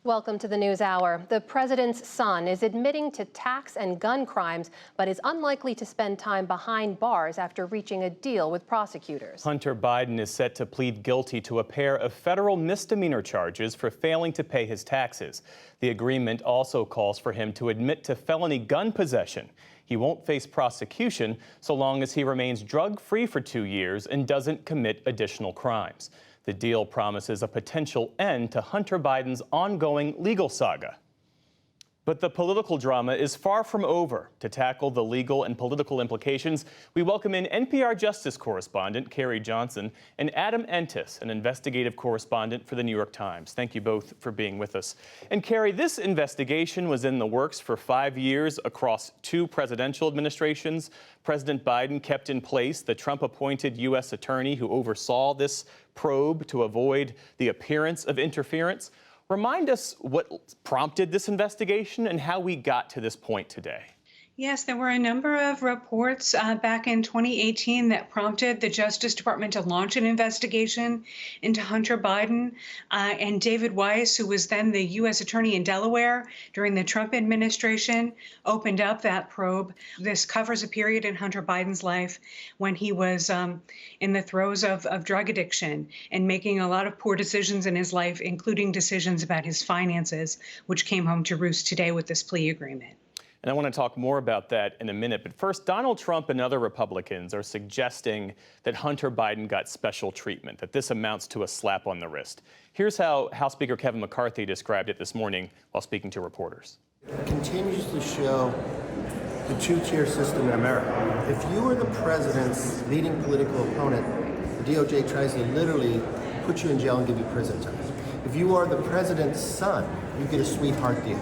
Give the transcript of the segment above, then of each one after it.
Welcome to the News Hour. The president's son is admitting to tax and gun crimes, but is unlikely to spend time behind bars after reaching a deal with prosecutors. Hunter Biden is set to plead guilty to a pair of federal misdemeanor charges for failing to pay his taxes. The agreement also calls for him to admit to felony gun possession. He won't face prosecution so long as he remains drug-free for 2 years and doesn't commit additional crimes. The deal promises a potential end to Hunter Biden's ongoing legal saga. But the political drama is far from over. To tackle the legal and political implications, we welcome in NPR Justice correspondent Carrie Johnson and Adam Entis, an investigative correspondent for the New York Times. Thank you both for being with us. And Carrie, this investigation was in the works for 5 years across 2 presidential administrations. President Biden kept in place the Trump-appointed U.S. attorney who oversaw this probe to avoid the appearance of interference. Remind us what prompted this investigation and how we got to this point today. Yes, there were a number of reports back in 2018 that prompted the Justice Department to launch an investigation into Hunter Biden. And David Weiss, who was then the U.S. Attorney in Delaware during the Trump administration, opened up that probe. This covers a period in Hunter Biden's life when he was in the throes of drug addiction and making a lot of poor decisions in his life, including decisions about his finances, which came home to roost today with this plea agreement. And I want to talk more about that in a minute. But first, Donald Trump and other Republicans are suggesting that Hunter Biden got special treatment, that this amounts to a slap on the wrist. Here's how House Speaker Kevin McCarthy described it this morning while speaking to reporters. It continues to show the two-tier system in America. If you are the president's leading political opponent, the DOJ tries to literally put you in jail and give you prison time. If you are the president's son, you get a sweetheart deal.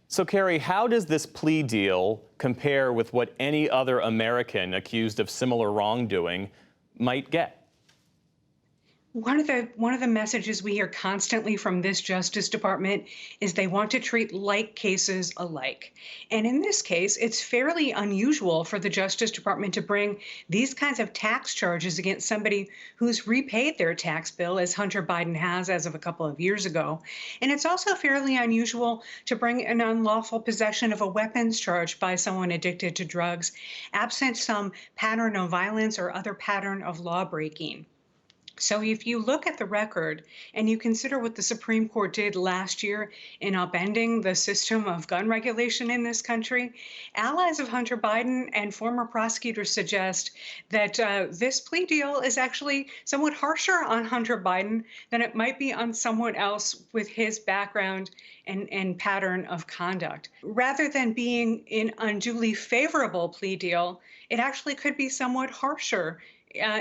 So, Carrie, how does this plea deal compare with what any other American accused of similar wrongdoing might get? One of the messages we hear constantly from this Justice Department is they want to treat like cases alike. And in this case, it's fairly unusual for the Justice Department to bring these kinds of tax charges against somebody who's repaid their tax bill, as Hunter Biden has as of a couple of years ago. And it's also fairly unusual to bring an unlawful possession of a weapons charge by someone addicted to drugs, absent some pattern of violence or other pattern of law breaking. So if you look at the record and you consider what the Supreme Court did last year in upending the system of gun regulation in this country, allies of Hunter Biden and former prosecutors suggest that this plea deal is actually somewhat harsher on Hunter Biden than it might be on someone else with his background and pattern of conduct. Rather than being an unduly favorable plea deal, it actually could be somewhat harsher,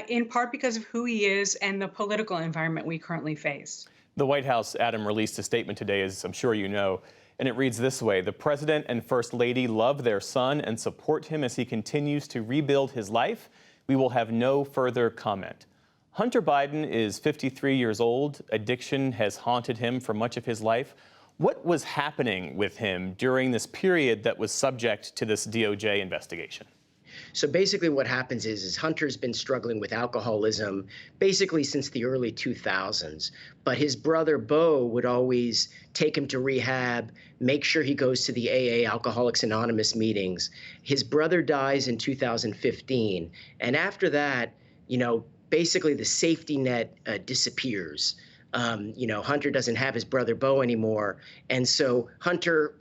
in part because of who he is and the political environment we currently face. The White House, Adam, released a statement today, as I'm sure you know, and it reads this way: the president and first lady love their son and support him as he continues to rebuild his life. We will have no further comment. Hunter Biden is 53 years old. Addiction has haunted him for much of his life. What was happening with him during this period that was subject to this DOJ investigation? So basically what happens is Hunter's been struggling with alcoholism basically since the early 2000s. But his brother, Bo, would always take him to rehab, make sure he goes to the AA, Alcoholics Anonymous meetings. His brother dies in 2015. And after that, basically the safety net disappears. Hunter doesn't have his brother Bo anymore. And so Hunter,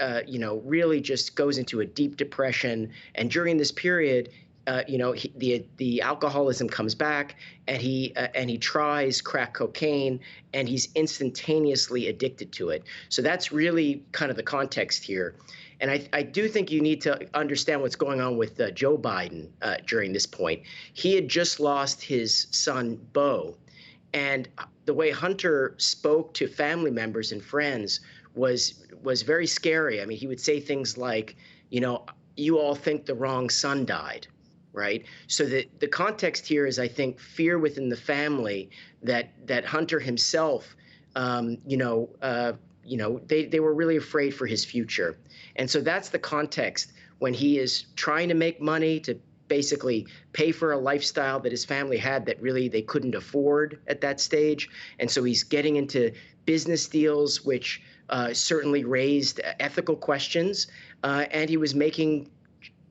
really just goes into a deep depression. And during this period, the alcoholism comes back, and he tries crack cocaine, and he's instantaneously addicted to it. So that's really kind of the context here. And I do think you need to understand what's going on with Joe Biden during this point. He had just lost his son, Bo. And the way Hunter spoke to family members and friends was very scary. I mean, he would say things like, you all think the wrong son died, right? So the context here is, I think, fear within the family that Hunter himself, they were really afraid for his future. And so that's the context when he is trying to make money to basically pay for a lifestyle that his family had that really they couldn't afford at that stage. And so he's getting into business deals, which certainly raised ethical questions, and he was making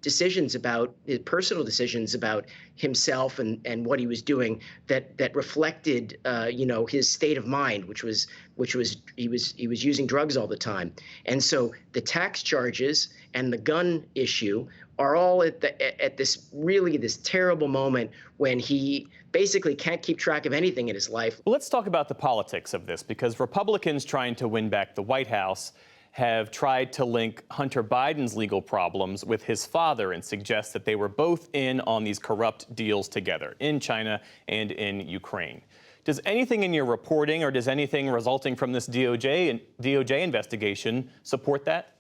decisions about personal decisions about himself and what he was doing that reflected his state of mind, which was he was using drugs all the time. And so the tax charges and the gun issue are all at this terrible moment when he basically can't keep track of anything in his life. Well, let's talk about the politics of this, because Republicans trying to win back the White House have tried to link Hunter Biden's legal problems with his father and suggest that they were both in on these corrupt deals together in China and in Ukraine. Does anything in your reporting or does anything resulting from this DOJ investigation support that?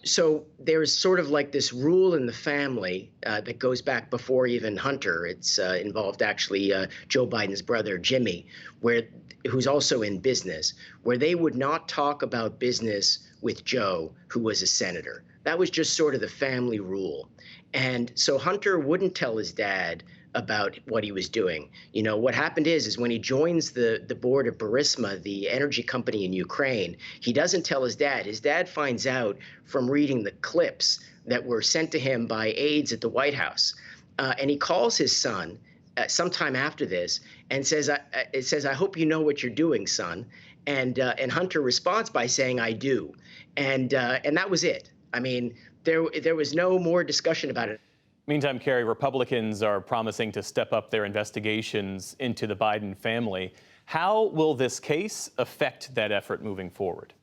So there's sort of like this rule in the family that goes back before even Hunter. It's involved actually Joe Biden's brother, Jimmy, who's also in business, where they would not talk about business with Joe, who was a senator. That was just sort of the family rule. And so Hunter wouldn't tell his dad about what he was doing. You know, what happened is when he joins the board of Burisma, the energy company in Ukraine, he doesn't tell his dad. His dad finds out from reading the clips that were sent to him by aides at the White House. And he calls his son sometime after this and says, I hope you know what you're doing, son. And Hunter responds by saying, I do. And that was it. I mean, there was no more discussion about it. Meantime, Carrie, Republicans are promising to step up their investigations into the Biden family. How will this case affect that effort moving forward?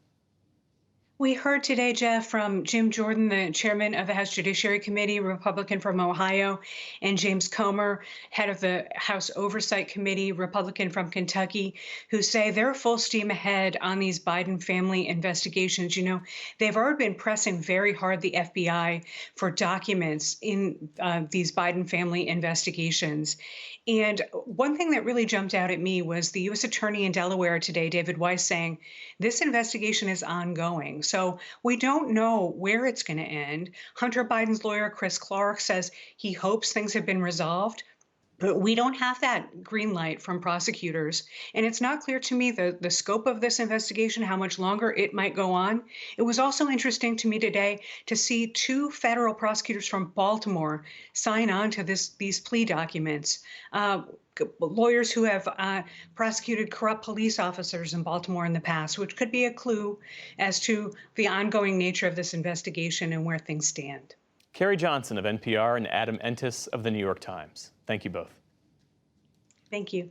We heard today, Jeff, from Jim Jordan, the chairman of the House Judiciary Committee, Republican from Ohio, and James Comer, head of the House Oversight Committee, Republican from Kentucky, who say they're full steam ahead on these Biden family investigations. You know, they've already been pressing very hard the FBI for documents in these Biden family investigations. And one thing that really jumped out at me was the U.S. Attorney in Delaware today, David Weiss, saying this investigation is ongoing. So we don't know where it's going to end. Hunter Biden's lawyer, Chris Clark, says he hopes things have been resolved. But we don't have that green light from prosecutors. And it's not clear to me the scope of this investigation, how much longer it might go on. It was also interesting to me today to see two federal prosecutors from Baltimore sign on to these plea documents. Lawyers who have prosecuted corrupt police officers in Baltimore in the past, which could be a clue as to the ongoing nature of this investigation and where things stand. Carrie Johnson of NPR and Adam Entis of The New York Times. Thank you both. Thank you.